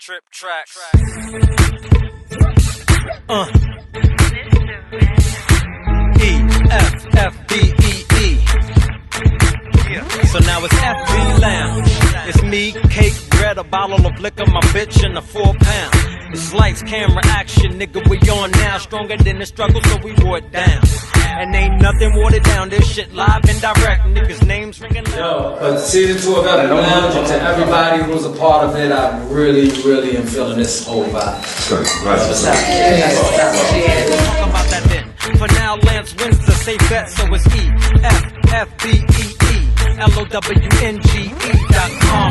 Trip tracks. Effbee. So now it's Effbee Lounge. It's me, cake, bread, a bottle of liquor, my bitch, and a 4-pound. It's lights, camera, action, nigga, we on now. Stronger than the struggle, so we wore it down. And ain't nothing watered down, this shit live and direct. Niggas' names ringing loud. But season 2 of Effbee Lounge, and to everybody who's a part of it, I really am feeling this whole vibe. What's up? Talk about that then. For now, Lance wins the safe bet, so it's Effbee. LoWnge.com,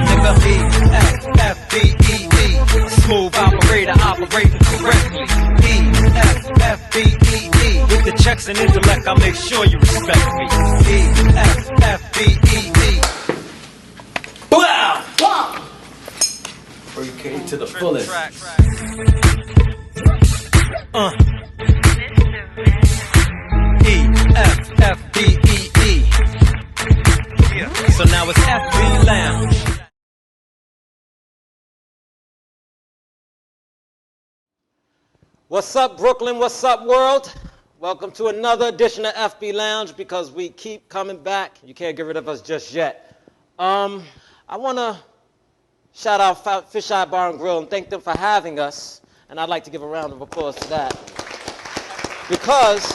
nigga. Effbee. Smooth operator, operating correctly. Effbee. With the checks and intellect, I'll make sure you respect me. Effbee. Wow! 3K to the fullest. Effbee. So now it's Effbee Lounge. What's up, Brooklyn? What's up, world? Welcome to another edition of Effbee Lounge, because we keep coming back. You can't get rid of us just yet. I want to shout out Fisheye Bar and Grill and thank them for having us. And I'd like to give a round of applause to that. Because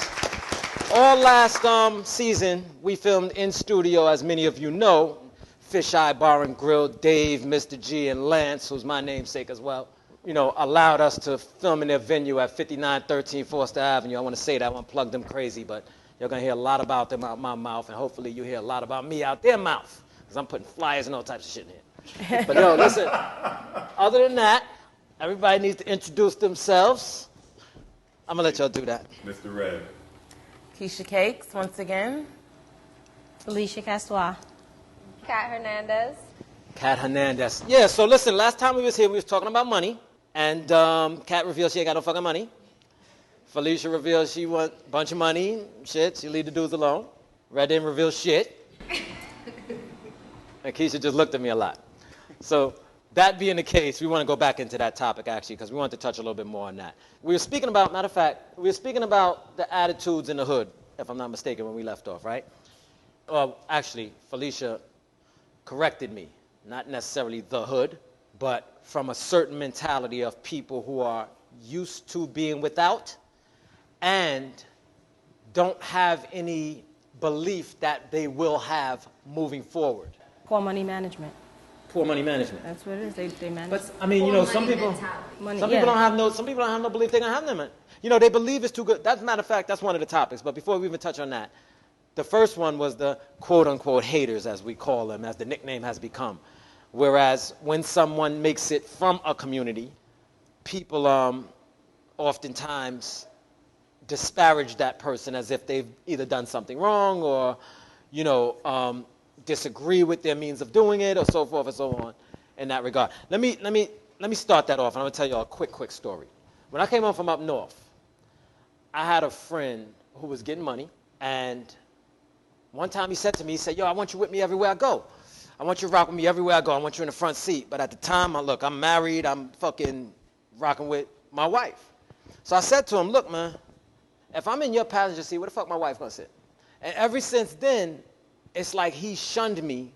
all last season, we filmed in studio, as many of you know. Fisheye Bar and Grill, Dave, Mr. G, and Lance, who's my namesake as well, you know, allowed us to film in their venue at 5913 Forster Avenue. I want to say that, I want to plug them crazy, but you're going to hear a lot about them out my mouth, and hopefully you hear a lot about me out their mouth, because I'm putting flyers and all types of shit in here. But yo, listen, other than that, everybody needs to introduce themselves. I'm going to let y'all do that. Mr. Red. Keisha Cakes, once again. Felicia Castois. Kat Hernandez. Yeah, so listen, last time we was here, we was talking about money. And Kat revealed she ain't got no fucking money. Felicia revealed she want a bunch of money. Shit, she leave the dudes alone. Red didn't reveal shit. And Keisha just looked at me a lot. So that being the case, we want to go back into that topic, actually, because we want to touch a little bit more on that. We were speaking about, matter of fact, we were speaking about the attitudes in the hood, if I'm not mistaken, when we left off, right? Well, actually, Felicia corrected me. Not necessarily the hood, but from a certain mentality of people who are used to being without and don't have any belief that they will have moving forward. Poor money management. Poor money management. That's what it is. They manage. But I mean, you know, some people don't have no belief they're gonna have them. You know, they believe it's too good. That's matter of fact, that's one of the topics. But before we even touch on that, the first one was the quote unquote haters, as we call them, as the nickname has become. Whereas when someone makes it from a community, people oftentimes disparage that person as if they've either done something wrong or, you know, disagree with their means of doing it, or so forth and so on in that regard. Let me start that off, and I'm gonna tell you a quick story. When I came home from up north, I had a friend who was getting money, and one time he said to me, he said, yo, I want you with me everywhere I go. I want you to rock with me everywhere I go. I want you in the front seat. But at the time, look, I'm married. I'm fucking rocking with my wife. So I said to him, look, man, if I'm in your passenger seat, where the fuck my wife gonna sit? And ever since then, it's like he shunned me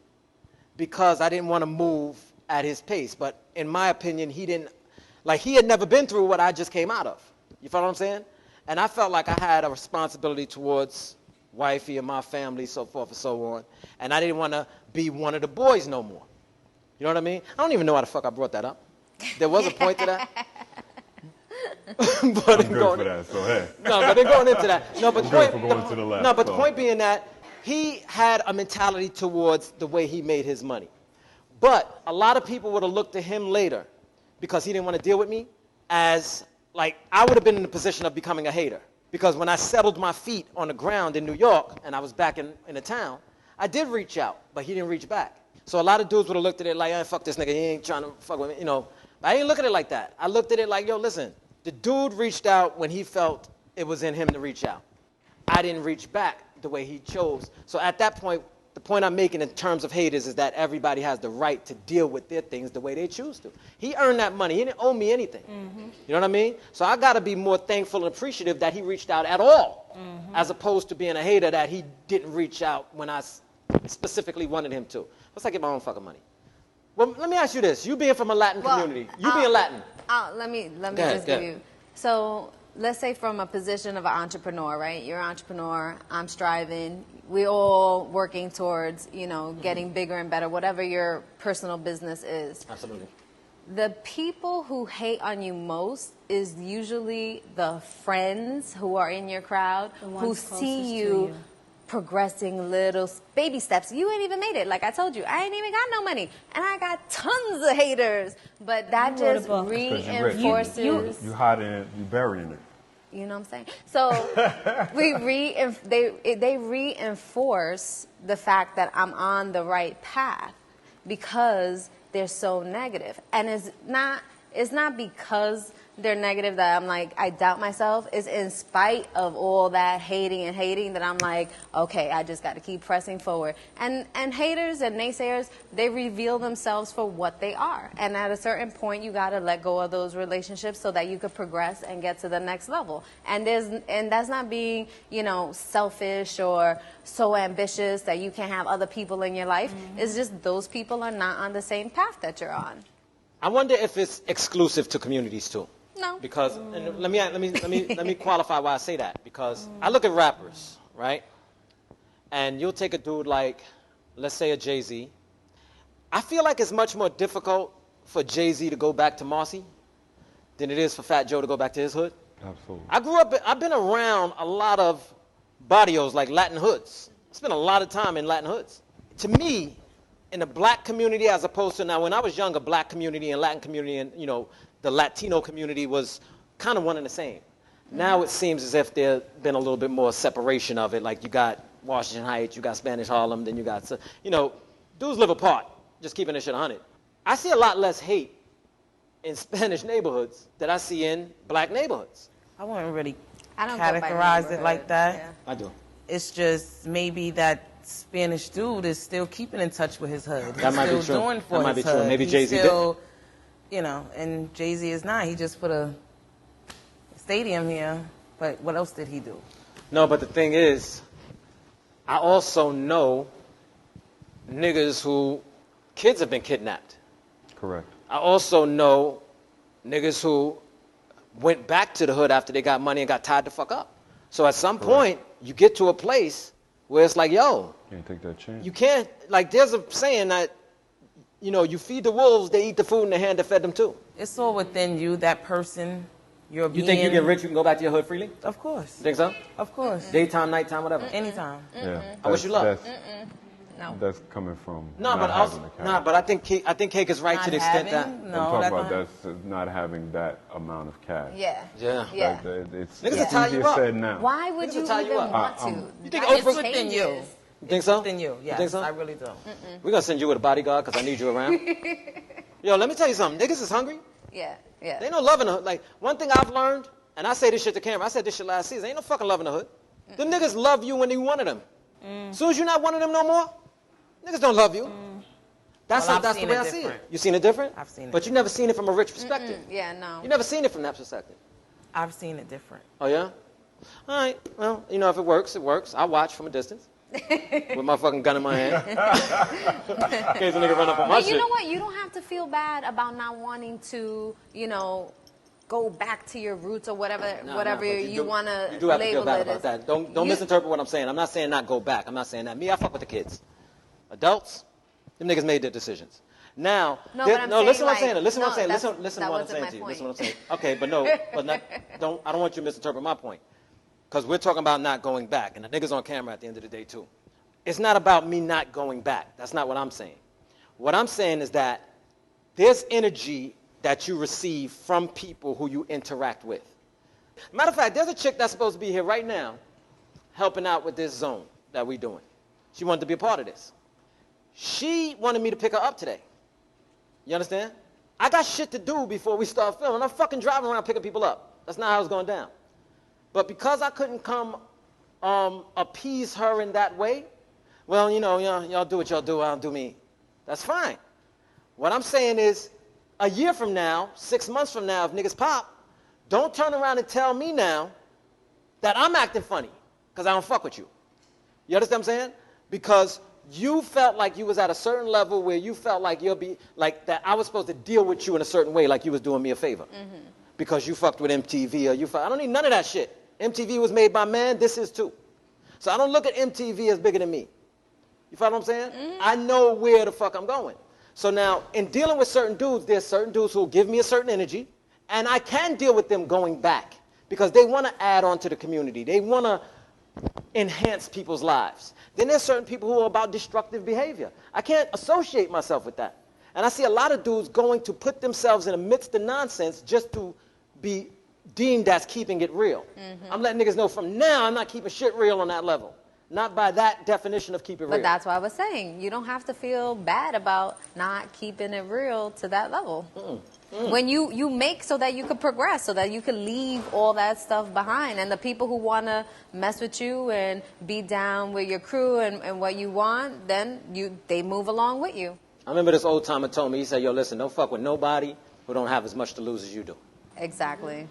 because I didn't want to move at his pace. But in my opinion, he had never been through what I just came out of. You follow what I'm saying? And I felt like I had a responsibility towards wifey and my family, so forth and so on. And I didn't want to be one of the boys no more. You know what I mean? I don't even know why the fuck I brought that up. There was a point to that. But I'm good for that, so hey. No, but then going into that. No, but the the point being that he had a mentality towards the way he made his money. But a lot of people would have looked to him later, because he didn't want to deal with me, as like I would have been in the position of becoming a hater. Because when I settled my feet on the ground in New York and I was back in the town, I did reach out, but he didn't reach back. So a lot of dudes would have looked at it like, fuck this nigga, he ain't trying to fuck with me, you know. But I didn't look at it like that. I looked at it like, yo, listen, the dude reached out when he felt it was in him to reach out. I didn't reach back the way he chose. So at that point, the point I'm making in terms of haters is that everybody has the right to deal with their things the way they choose to. He earned that money. He didn't owe me anything. You know what I mean? So I got to be more thankful and appreciative that he reached out at all, as opposed to being a hater that he didn't reach out when I specifically wanted him to. Let's get my own fucking money. Well, let me ask you this. You being from a Latin community, you being Latin. Let me just give you. So let's say from a position of an entrepreneur, right? You're an entrepreneur. I'm striving. We're all working towards, getting bigger and better, whatever your personal business is. Absolutely. The people who hate on you most is usually the friends who are in your crowd who see you progressing little baby steps. You ain't even made it. Like I told you, I ain't even got no money. And I got tons of haters. But that just reinforces... You hiding it, you burying it. You know what I'm saying? So they reinforce the fact that I'm on the right path because they're so negative. And it's not because they're negative that I'm like, I doubt myself. It's in spite of all that hating that I'm like, okay, I just got to keep pressing forward. And haters and naysayers, they reveal themselves for what they are. And at a certain point, you got to let go of those relationships so that you could progress and get to the next level. And that's not being, selfish or so ambitious that you can't have other people in your life. It's just those people are not on the same path that you're on. I wonder if it's exclusive to communities too. No. Because and let me qualify why I say that. Because I look at rappers, right? And you'll take a dude like, let's say a Jay-Z. I feel like it's much more difficult for Jay-Z to go back to Marcy than it is for Fat Joe to go back to his hood. Absolutely. I've been around a lot of barrios, like Latin hoods. I spent a lot of time in Latin hoods. To me, in the black community, as opposed to now, when I was younger, black community and Latin community and, the Latino community was kind of one and the same. Now it seems as if there's been a little bit more separation of it. Like you got Washington Heights, you got Spanish Harlem, then you got, dudes live apart, just keeping this shit 100. I see a lot less hate in Spanish neighborhoods than I see in black neighborhoods. I wouldn't really I don't go by categorize it like that. Yeah. I do. It's just maybe that Spanish dude is still keeping in touch with his hood. That might be true. Doing for That might be his true. hood. Maybe He's Jay-Z still, and Jay-Z is not. He just put a stadium here. But what else did he do? No, but the thing is, I also know niggas who kids have been kidnapped. Correct. I also know niggas who went back to the hood after they got money and got tied the fuck up. So at some point, you get to a place where it's like, yo, Can't take that chance. you can't, like there's a saying that, you feed the wolves, they eat the food in the hand that fed them too. It's all within you, that person. You think you get rich, you can go back to your hood freely? Of course. You think so? Of course. Daytime, nighttime, whatever. Anytime. Yeah. I wish you luck. No. That's coming from No, not but having also, the cash. but I think Cake is right Not to the extent that. having? I'm No, talking that's about not. that's not having that amount of cash. Yeah. Yeah. Yeah. It's Niggas will tie you easier up. said now. Why would Niggas you will tie you even up. want to? You think That Oprah- It's within you. changes. You think so? Within you, yes. think so? I really do. We're going to send you with a bodyguard because I need you around. Yo, let me tell you something. Niggas is hungry. Yeah. Yeah. They ain't no love in the hood. Like, one thing I've learned, and I say this shit to camera, I said this shit last season, ain't no fucking love in the hood. Them niggas love you when you wanted them. As soon as you're not one of them no more, niggas don't love you. That's Well, I've that's the seen way it I see it. different. You seen it different? I've seen it But you never seen it from a rich perspective. Yeah. No. You never seen it from that perspective. I've seen it different. Oh, yeah? All right. Well, if it works, it works. I watch from a distance with my fucking gun in my hand. In case a nigga run up on my But shit. you know what? You don't have to feel bad about not wanting to, go back to your roots or whatever, Nah, whatever but you want to You do have to feel label bad it about as. that. Don't You- misinterpret what I'm saying. I'm not saying not go back. I'm not saying that. Me, I fuck with the kids. Adults, them niggas made their decisions. Now, No, but I'm saying, listen what I'm like, saying. Listen what I'm no, saying. that's- Listen that what I'm wasn't saying my to you. point. Listen what I'm saying. Okay, but no, I don't want you to misinterpret my point. Because we're talking about not going back. And the niggas on camera at the end of the day, too. It's not about me not going back. That's not what I'm saying. What I'm saying is that there's energy that you receive from people who you interact with. Matter of fact, there's a chick that's supposed to be here right now helping out with this zone that we're doing. She wanted to be a part of this. She wanted me to pick her up today. You understand? I got shit to do before we start filming. I'm fucking driving around picking people up. That's not how it's going down. But because I couldn't come appease her in that way, well, y'all do what y'all do, I'll do me. That's fine. What I'm saying is, a year from now, 6 months from now, if niggas pop, don't turn around and tell me now that I'm acting funny because I don't fuck with you. You understand what I'm saying? Because you felt like you was at a certain level where you felt like you'll be, like that I was supposed to deal with you in a certain way, like you was doing me a favor. Because you fucked with MTV or I don't need none of that shit. MTV was made by man, this is too. So I don't look at MTV as bigger than me. You follow what I'm saying? I know where the fuck I'm going. So now, in dealing with certain dudes, there's certain dudes who will give me a certain energy, and I can deal with them going back because they want to add on to the community. They want to enhance people's lives. Then there's certain people who are about destructive behavior. I can't associate myself with that. And I see a lot of dudes going to put themselves in the midst of nonsense just to be deemed as keeping it real. I'm letting niggas know from now I'm not keeping shit real on that level. Not by that definition of keep it real. But that's what I was saying. You don't have to feel bad about not keeping it real to that level. When you make so that you could progress, so that you could leave all that stuff behind. And the people who want to mess with you and be down with your crew and what you want, then they move along with you. I remember this old timer told me, he said, yo, listen, don't fuck with nobody who don't have as much to lose as you do. Exactly.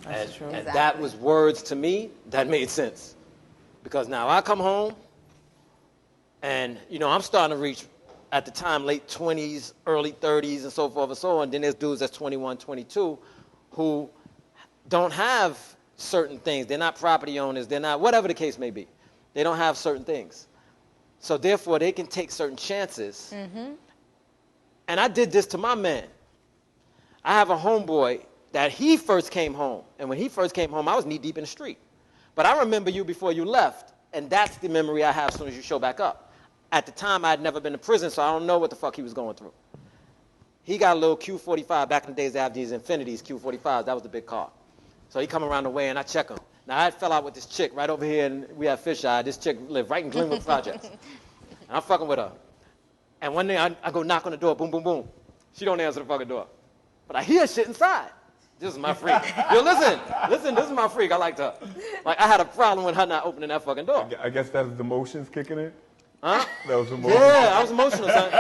That's true. And that was words to me that made sense. Because now I come home and, I'm starting to reach, at the time, late 20s, early 30s, and so forth and so on. Then there's dudes that's 21, 22 who don't have certain things. They're not property owners. They're not, whatever the case may be. They don't have certain things. So therefore, they can take certain chances. And I did this to my man. I have a homeboy that he first came home. And when he first came home, I was knee deep in the street. But I remember you before you left, and that's the memory I have as soon as you show back up. At the time, I had never been to prison, so I don't know what the fuck he was going through. He got a little Q45. Back in the days, they have these Infinities, Q45s. That was the big car. So he come around the way, and I check him. Now, I fell out with this chick right over here, and we have Fisheye. This chick lived right in Glenwood Projects. And I'm fucking with her. And one day, I go knock on the door, boom, boom, boom. She don't answer the fucking door. But I hear shit inside. This is my freak. Yo, listen, this is my freak. I liked her. Like, I had a problem with her not opening that fucking door. I guess that's the emotions kicking in? Huh? That was emotions? Yeah, I was emotional, son.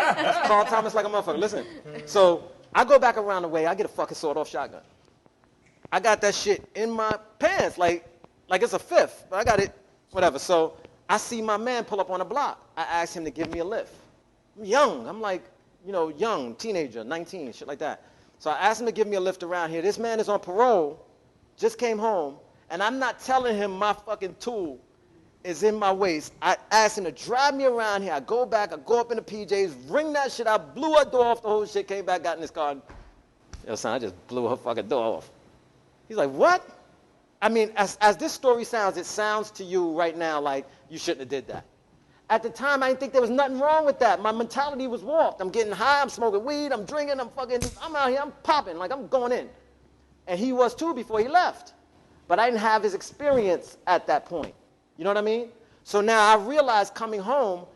Carl Thomas like a motherfucker. Listen. So, I go back around the way, I get a fucking sawed-off shotgun. I got that shit in my pants, like it's a fifth. But I got it, whatever. So, I see my man pull up on the block. I asked him to give me a lift. I'm young. I'm like, young, teenager, 19, shit like that. So I asked him to give me a lift around here. This man is on parole, just came home, and I'm not telling him my fucking tool is in my waist. I asked him to drive me around here. I go back, I go up in the PJs, ring that shit out, blew her door off, the whole shit, came back, got in his car. And, son, I just blew her fucking door off. He's like, what? I mean, as this story sounds, it sounds to you right now like you shouldn't have did that. At the time, I didn't think there was nothing wrong with that. My mentality was warped. I'm getting high, I'm smoking weed, I'm drinking, I'm out here, I'm popping, like I'm going in. And he was too before he left. But I didn't have his experience at that point. You know what I mean? So now I realized coming home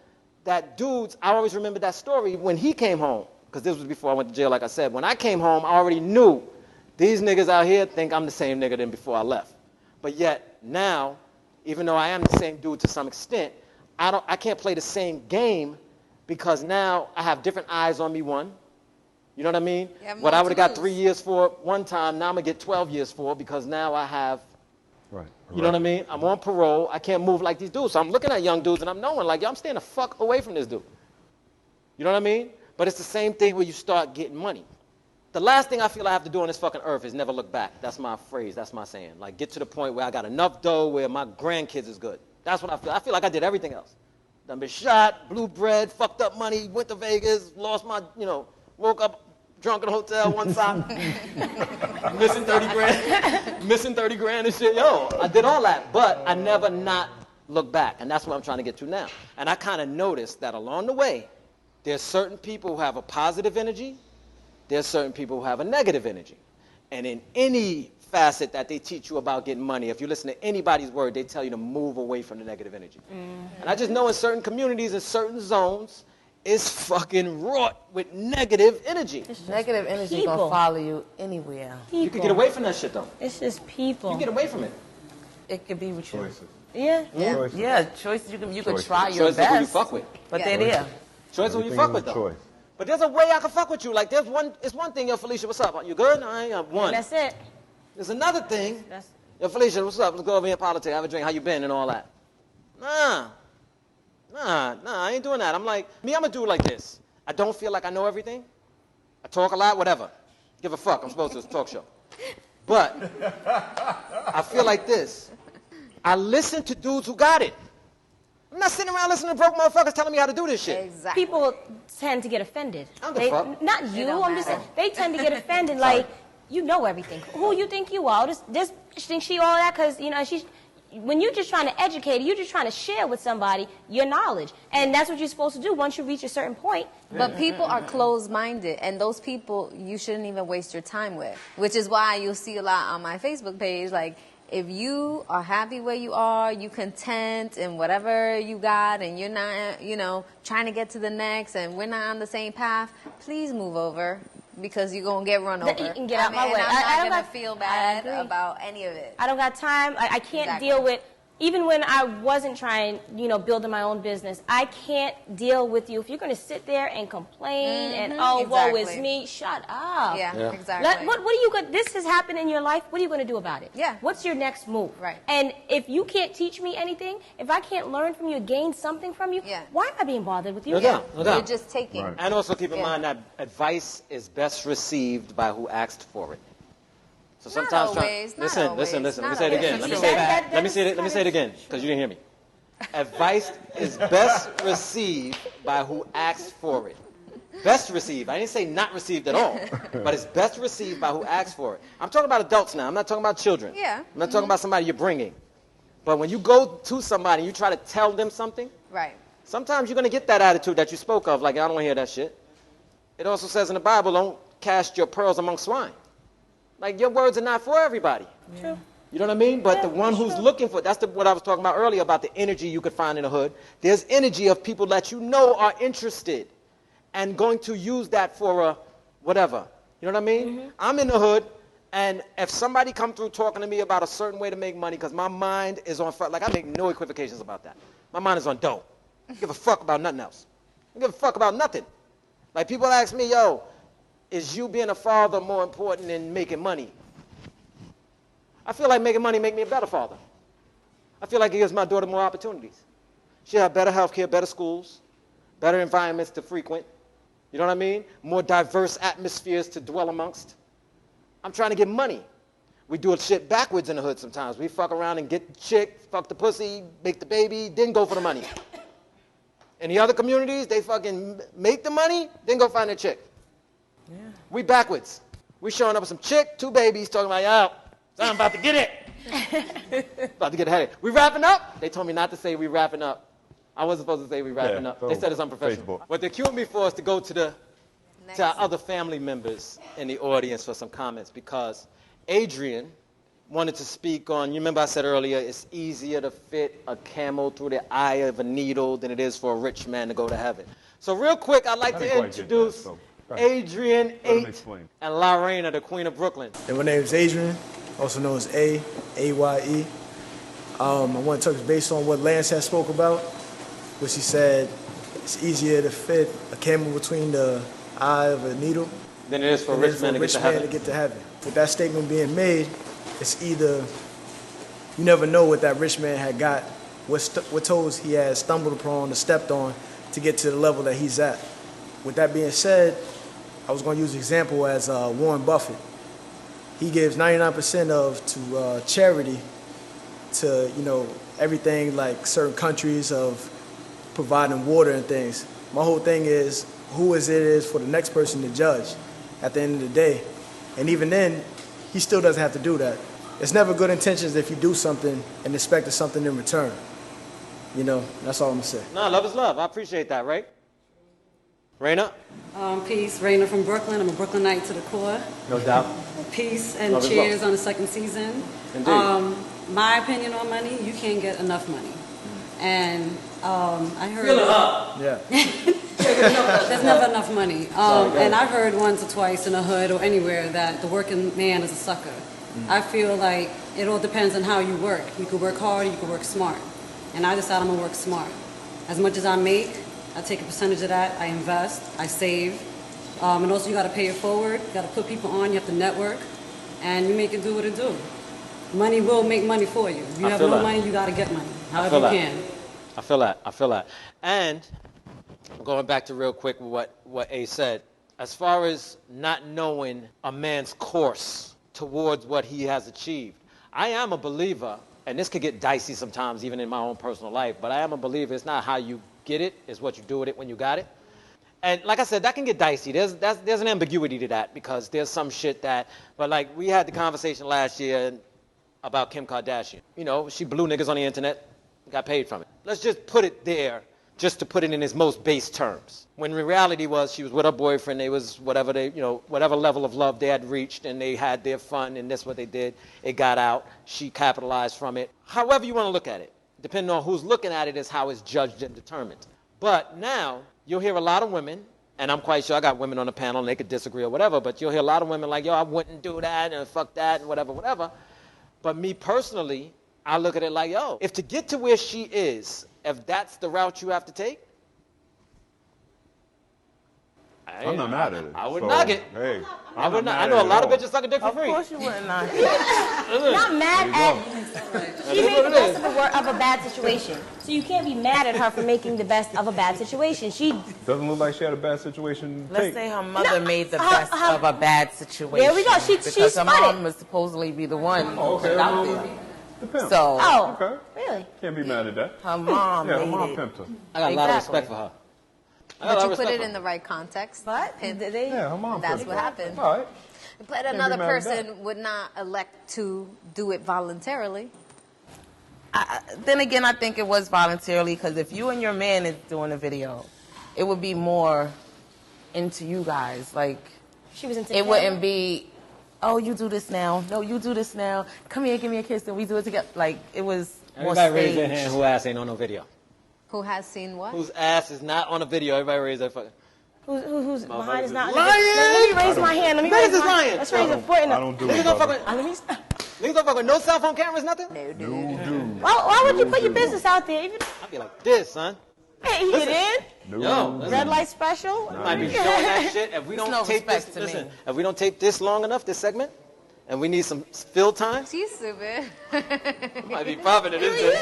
that dudes, I always remember that story when he came home, because this was before I went to jail, like I said. When I came home, I already knew these niggas out here think I'm the same nigga than before I left. But yet now, even though I am the same dude to some extent, I can't play the same game because now I have different eyes on me, one. You know what I mean? What I would have got 3 years for one time, now I'm going to get 12 years for because now I have, you know what I mean? I'm on parole. I can't move like these dudes. So I'm looking at young dudes and I'm knowing like, yo, I'm staying the fuck away from this dude. You know what I mean? But it's the same thing where you start getting money. The last thing I feel I have to do on this fucking earth is never look back. That's my phrase. That's my saying. Like, get to the point where I got enough dough where my grandkids is good. That's what I feel. I feel like I did everything else. Done been shot, blew bread, fucked up money, went to Vegas, lost my, woke up drunk in a hotel one time, missing 30 grand and shit. Yo, I did all that, but I never not look back. And that's what I'm trying to get to now. And I kind of noticed that along the way, there's certain people who have a positive energy, there's certain people who have a negative energy. And in any facet that they teach you about getting money, if you listen to anybody's word, they tell you to move away from the negative energy. And I just know in certain communities, in certain zones, it's fucking wrought with negative energy. Negative energy gonna follow you anywhere. People. You can get away from that shit, though. It's just people. You get away from it. It could be with you. Choices. Yeah. Yeah, choices you could Choices. try your Choice is who you best. fuck with. But they're there. Choice is who you Everything fuck is with, a though. choice. But there's a way I can fuck with you. Like, it's one thing, yo, Felicia, what's up? You good? I ain't one. That's it. There's another thing. That's Yo, Felicia, what's up? Let's go over here in politics. Have a drink. How you been and all that? Nah, I ain't doing that. I'm like, I'm a dude like this. I don't feel like I know everything. I talk a lot, whatever. Give a fuck. I'm supposed to. It's a talk show. But I feel like this. I listen to dudes who got it. I'm not sitting around listening to broke motherfuckers telling me how to do this shit. Exactly. people tend to get offended. I don't give a fuck. Not It you. don't I'm just saying matter. they tend to get offended. Like you know everything. Who you think you are? This bitch thinks she all that because you know she's. When you're just trying to educate, you're just trying to share with somebody your knowledge, and that's what you're supposed to do. Once you reach a certain point, But people are closed-minded, and those people you shouldn't even waste your time with. Which is why you'll see a lot on my Facebook page. Like, if you are happy where you are, you content in whatever you got, and you're not, trying to get to the next, and we're not on the same path, please move over. Because you're going to get run over. You can get out my way. And I I'm don't not going to got- feel I bad agree. about any of it. I don't got time. I can't Exactly. deal with, even when I wasn't trying, building my own business, I can't deal with you. If you're going to sit there and complain and, woe is Exactly. me, shut up. Yeah, exactly. What are you going this has happened in your life. What are you going to do about it? Yeah. What's your next move? Right. And if you can't teach me anything, if I can't learn from you, gain something from you, Yeah. why am I being bothered with you? No doubt, no You're doubt. just taking. Right. And also keep in Yeah. mind that advice is best received by who asked for it. So Not sometimes, always, not listen. always, Let me not say it always. again. Let me See, say that- it. Let me say it. Let me say it again because you didn't hear me. Advice is best received by who asked for it. Best received. I didn't say not received at all, but it's best received by who asked for it. I'm talking about adults now. I'm not talking about children. Yeah. I'm not talking about somebody you're bringing. But when you go to somebody and you try to tell them something, Right. sometimes you're going to get that attitude that you spoke of, like, I don't want to hear that shit. It also says in the Bible, don't cast your pearls among swine. Like, your words are not for everybody. True. You know what I mean? But the one who's looking for, what I was talking about earlier about the energy you could find in the hood. There's energy of people that you know are interested and going to use that for a whatever. You know what I mean? I'm in the hood, and if somebody come through talking to me about a certain way to make money, because my mind is on, like, I make no equivocations about that. My mind is on dope. I don't give a fuck about nothing else. I don't give a fuck about nothing. Like, people ask me, yo, is you being a father more important than making money? I feel like making money make me a better father. I feel like it gives my daughter more opportunities. She'll have better health care, better schools, better environments to frequent. You know what I mean? More diverse atmospheres to dwell amongst. I'm trying to get money. We do shit backwards in the hood sometimes. We fuck around and get the chick, fuck the pussy, make the baby, then go for the money. In the other communities, they fucking make the money, then go find a chick. Yeah. We backwards. We showing up with some chick, 2 babies, talking about, yo, so I'm about to get it. About to get a headache. We wrapping up? They told me not to say we wrapping up. I wasn't supposed to say we wrapping Yeah, up. They said it's so, unprofessional. Facebook. What they cued me for is to go to Next. our other family members in the audience for some comments because Adrian wanted to speak on, you remember I said earlier, it's easier to fit a camel through the eye of a needle than it is for a rich man to go to heaven. So real quick, I'd like I to didn't quite get introduce that, so go ahead. Adrian Let him 8 explain. and Lorena, the Queen of Brooklyn. And my name is Adrian, also known as A-Y-E. I want to touch base on what Lance has spoke about, which he said it's easier to fit a camel between the eye of a needle Than it is for a than it rich is man to get to heaven. to get to heaven. With that statement being made, it's either you never know what that rich man had got, what toes he had stumbled upon or stepped on to get to the level that he's at. With that being said, I was going to use an example as Warren Buffett. He gives 99% to charity to, everything like certain countries of providing water and things. My whole thing is who is it is for the next person to judge at the end of the day. And even then, he still doesn't have to do that. It's never good intentions if you do something and expect something in return. That's all I'm going to say. No, love is love. I appreciate that, right? Raina? Peace, Raina from Brooklyn. I'm a Brooklynite to the core. No doubt. Peace and Love is cheers love. on the second season. Indeed. My opinion on money, you can't get enough money. And I heard Feel it up. Yeah. there's never enough money. And I've heard once or twice in the hood or anywhere that the working man is a sucker. I feel like it all depends on how you work. You could work hard, you could work smart. And I decide I'm gonna work smart. As much as I make, I take a percentage of that, I invest, I save. And also you gotta pay it forward, you gotta put people on, you have to network, and you make it do what it do. Money will make money for you. If you have no money, you gotta get money, however you can. I feel that. And going back to real quick what A said, as far as not knowing a man's course towards what he has achieved, I am a believer, and this could get dicey sometimes even in my own personal life, but I am a believer it's not how you get it, it's what you do with it when you got it. And like I said, that can get dicey. There's an ambiguity to that because there's some shit that, but like we had the conversation last year about Kim Kardashian. You know, she blew niggas on the internet, got paid from it. Let's just put it there, just to put it in its most base terms. When the reality was she was with her boyfriend, they was whatever level of love they had reached, and they had their fun, and that's what they did. It got out. She capitalized from it. However you want to look at it, depending on who's looking at it is how it's judged and determined. But now, you'll hear a lot of women, and I'm quite sure I got women on the panel, and they could disagree or whatever, but you'll hear a lot of women like, yo, I wouldn't do that, and fuck that, and whatever. But me personally, I look at it like, yo, if to get to where she is, if that's the route you have to take, I'm not mad at it. I would knock it. Hey, I would not. I know a lot of bitches suck a dick for free. Of course you wouldn't knock it. Not mad at. She made the best of a bad situation. So you can't be mad at her for making the best of a bad situation. She doesn't look like she had a bad situation. Let's say her mother made the best of a bad situation. There we go. Because her mom was supposedly be the one. Okay. The pimp. So, okay. Really? Can't be mad at that. Her mom her made mom it. pimped her. I got a lot of respect for her. But you put it in the right context. But Yeah, her mom That's pimped what her. happened. All right. But be another mad at that. person would not elect to do it voluntarily. Then again, I think it was voluntarily because if you and your man is doing a video, it would be more into you guys. Like, she was into it him. wouldn't be, oh, you do this now. No, you do this now. Come here, give me a kiss, and we do it together. Like, it was more Everybody raise their staged. hand who ass ain't on no video. Who has seen what? Whose ass is not on a video. Everybody raise their fucking... Who's behind is not. Lying! Let me raise my hand. Niggas is lying. Let's raise a foot. I don't do it. Niggas don't fuck brother. with... Niggas don't fuck with no cell phone cameras, nothing? No, dude. Why would you put your business out there? Even I'd be like this, son. hey, you get in. Yo, No. listen. Red light special. We might be showing that shit. If we don't no tape this, respect to me. listen, if we don't tape this long enough, this segment, and we need some fill time, She's stupid. might be popping it, isn't it?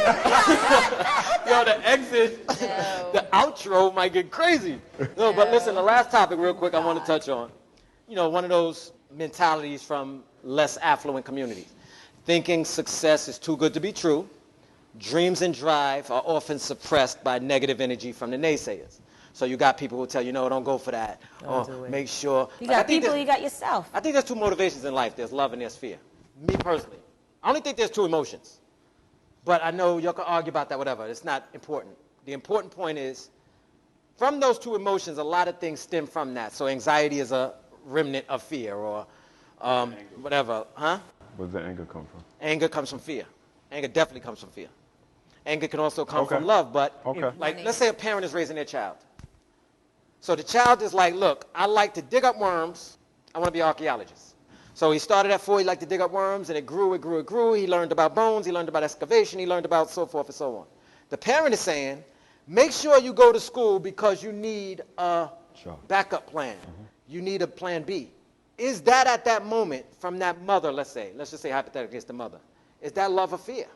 Yo, the exit, the outro might get crazy. No, but listen, the last topic real quick I want to touch on. You know, one of those mentalities from less affluent communities. Thinking success is too good to be true. Dreams and drive are often suppressed by negative energy from the naysayers. So you got people who tell you, no, don't go for that. Or make sure. You Like, I got think people. You got yourself. I think there's two motivations in life. There's love and there's fear. Me personally. I only think there's two emotions. But I know y'all can argue about that, whatever. It's not important. The important point is, from those two emotions, a lot of things stem from that. So anxiety is a remnant of fear or whatever. Huh? Where does the anger come from? Anger comes from fear. Anger definitely comes from fear. Anger can also come Okay. from love, but Okay. like, let's say a parent is raising their child. So the child is like, look, I like to dig up worms. I want to be an archaeologist. So he started at 4, he liked to dig up worms, and it grew. He learned about bones, he learned about excavation, he learned about so forth and so on. The parent is saying, make sure you go to school because you need a backup plan. You need a plan B. Is that at that moment from that mother, let's just say hypothetically it's the mother, is that love or fear?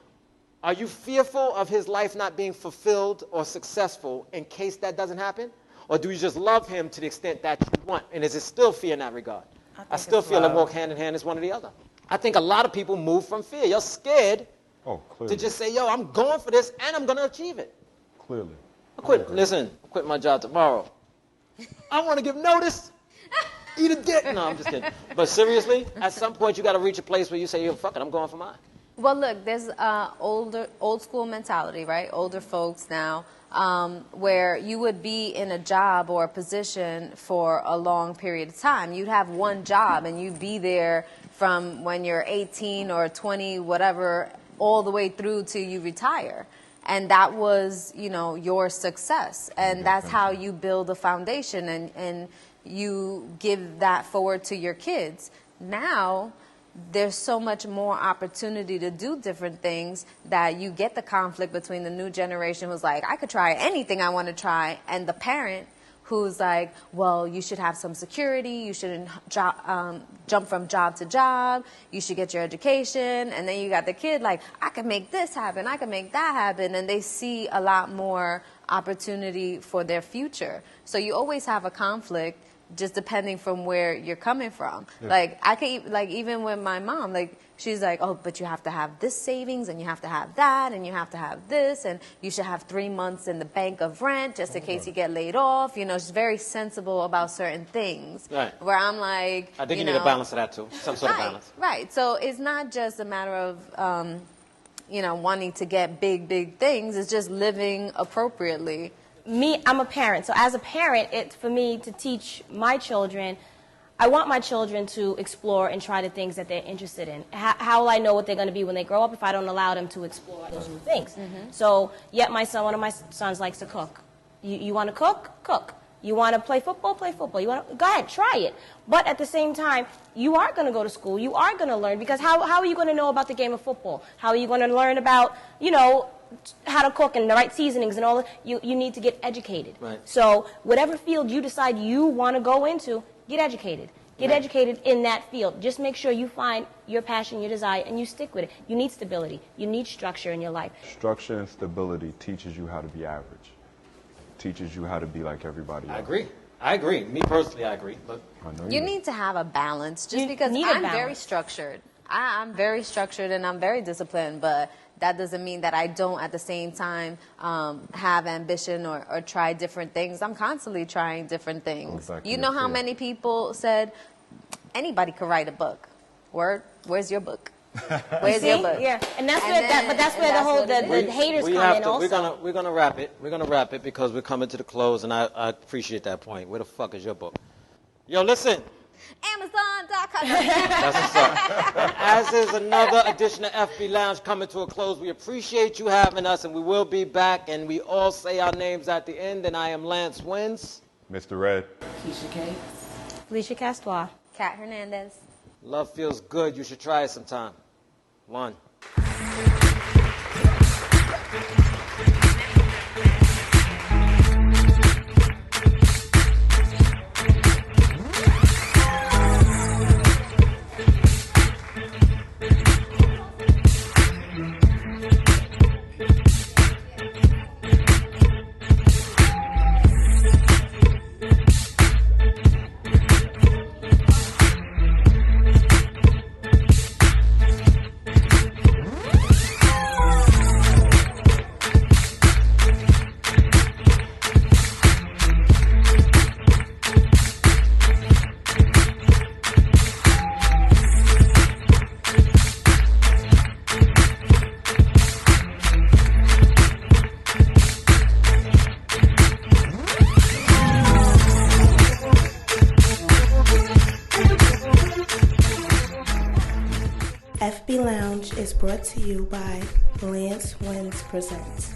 Are you fearful of his life not being fulfilled or successful in case that doesn't happen? Or do you just love him to the extent that you want? And is it still fear in that regard? I still feel they walk hand in hand as one or the other. I think a lot of people move from fear. You're scared Clearly. to just say, yo, I'm going for this and I'm going to achieve it. Clearly. Listen, I quit my job tomorrow. I want to give notice. Eat a dick. No, I'm just kidding. But seriously, at some point you got to reach a place where you say, yo, fuck it, I'm going for mine. Well, look, there's old school mentality, right? Older folks now, where you would be in a job or a position for a long period of time. You'd have one job and you'd be there from when you're 18 or 20, whatever, all the way through till you retire. And that was, you know, your success. And that's how you build a foundation and you give that forward to your kids. Now, there's so much more opportunity to do different things that you get the conflict between the new generation who's like, I could try anything I want to try, and the parent who's like, well, you should have some security, you shouldn't jump from job to job, you should get your education, and then you got the kid like, I can make this happen, I can make that happen, and they see a lot more opportunity for their future. So you always have a conflict, just depending from where you're coming from. Yeah. Like, I could, like, even with my mom, like, she's like, oh, but you have to have this savings, and you have to have that, and you have to have this, and you should have 3 months in the bank of rent just in case you get laid off. You know, she's very sensible about certain things. Right. Where I'm like, I think you need a balance of that, too. Some sort of balance. Right. So it's not just a matter of, you know, wanting to get big, big things. It's just living appropriately. Me, I'm a parent. So as a parent, it's for me to teach my children. I want my children to explore and try the things that they're interested in. How will I know what they're going to be when they grow up if I don't allow them to explore those new things? Mm-hmm. So, yet one of my sons likes to cook. You want to cook? Cook. You want to play football? Play football. Go ahead, try it. But at the same time, you are going to go to school. You are going to learn, because how are you going to know about the game of football? How are you going to learn about, you know, how to cook and the right seasonings and all that? You need to get educated. Right. So whatever field you decide you want to go into, get educated. Get educated in that field. Just make sure you find your passion, your desire, and you stick with it. You need stability. You need structure in your life. Structure and stability teaches you how to be average. Teaches you how to be like everybody else. I agree. Me personally, I agree. But you need to have a balance. Just because I'm very structured. I'm very structured and I'm very disciplined, but that doesn't mean that I don't at the same time have ambition or try different things. I'm constantly trying different things. Exactly. You know how many people said, anybody could write a book. Where's your book? Where's your book? Yeah, and that's where the haters come in also. We're gonna wrap it. We're gonna wrap it because we're coming to the close, and I appreciate that point. Where the fuck is your book? Yo, listen. Amazon.com. That's what's up. As is another edition of Effbee Lounge coming to a close. We appreciate you having us, and we will be back. And we all say our names at the end. And I am Lance Wins. Mr. Red. Keisha K. Felicia Castois. Kat Hernandez. Love feels good. You should try it sometime. One. Effbee Lounge is brought to you by Lance Wins Presents.